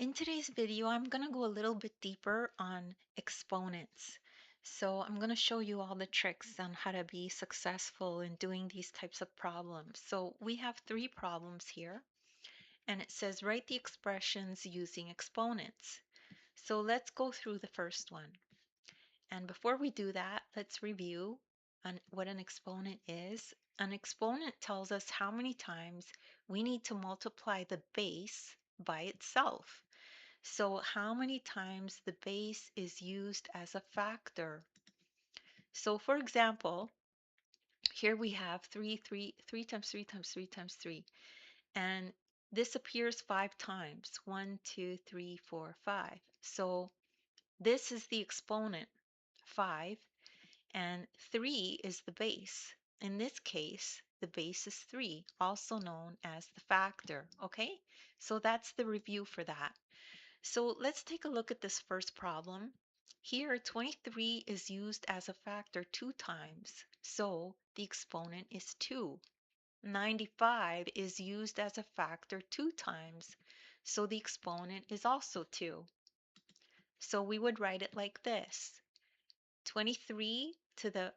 In today's video, I'm going to go a little bit deeper on exponents. So I'm going to show you all the tricks on how to be successful in doing these types of problems. So we have three problems here, and it says write the expressions using exponents. So let's go through the first one. And before we do that, let's review what an exponent is. An exponent tells us how many times we need to multiply the base by itself. So how many times the base is used as a factor. So for example, here we have 3 times 3 times 3 times 3. And this appears 5 times. 1, 2, 3, 4, 5. So this is the exponent, 5, and 3 is the base. In this case, the base is 3, also known as the factor, okay? So that's the review for that. So let's take a look at this first problem. Here, 23 is used as a factor 2 times, so the exponent is 2. 95 is used as a factor 2 times, so the exponent is also 2. So we would write it like this: 23 to the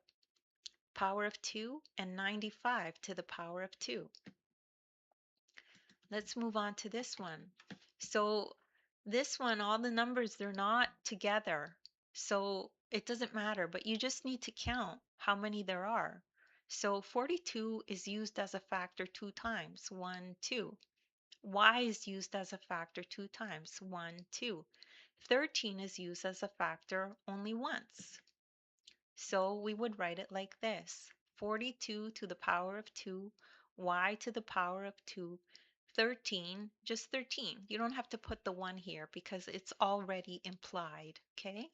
power of 2 and 95 to the power of 2. Let's move on to this one. So this one, all the numbers, they're not together. So it doesn't matter, but you just need to count how many there are. So 42 is used as a factor 2 times, 1, 2. Y is used as a factor 2 times, 1, 2. 13 is used as a factor only once. So we would write it like this: 42 to the power of 2, y to the power of 2, 13, just 13. You don't have to put the 1 here because it's already implied, okay?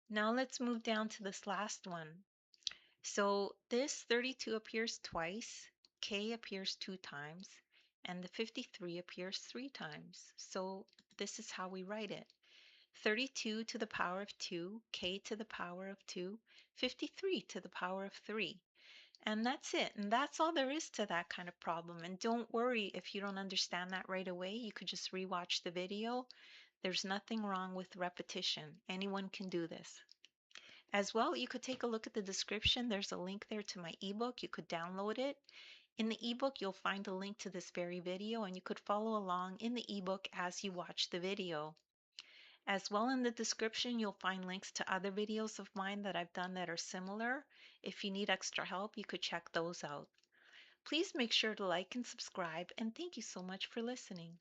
Now let's move down to this last one. So this 32 appears twice, k appears 2 times, and the 53 appears 3 times. So this is how we write it: 32 to the power of 2, k to the power of 2, 53 to the power of 3. And that's it. And that's all there is to that kind of problem. And don't worry if you don't understand that right away. You could just rewatch the video. There's nothing wrong with repetition. Anyone can do this. As well, you could take a look at the description. There's a link there to my ebook. You could download it. In the ebook, you'll find a link to this very video, and you could follow along in the ebook as you watch the video. As well, in the description, you'll find links to other videos of mine that I've done that are similar. If you need extra help, you could check those out. Please make sure to like and subscribe, and thank you so much for listening.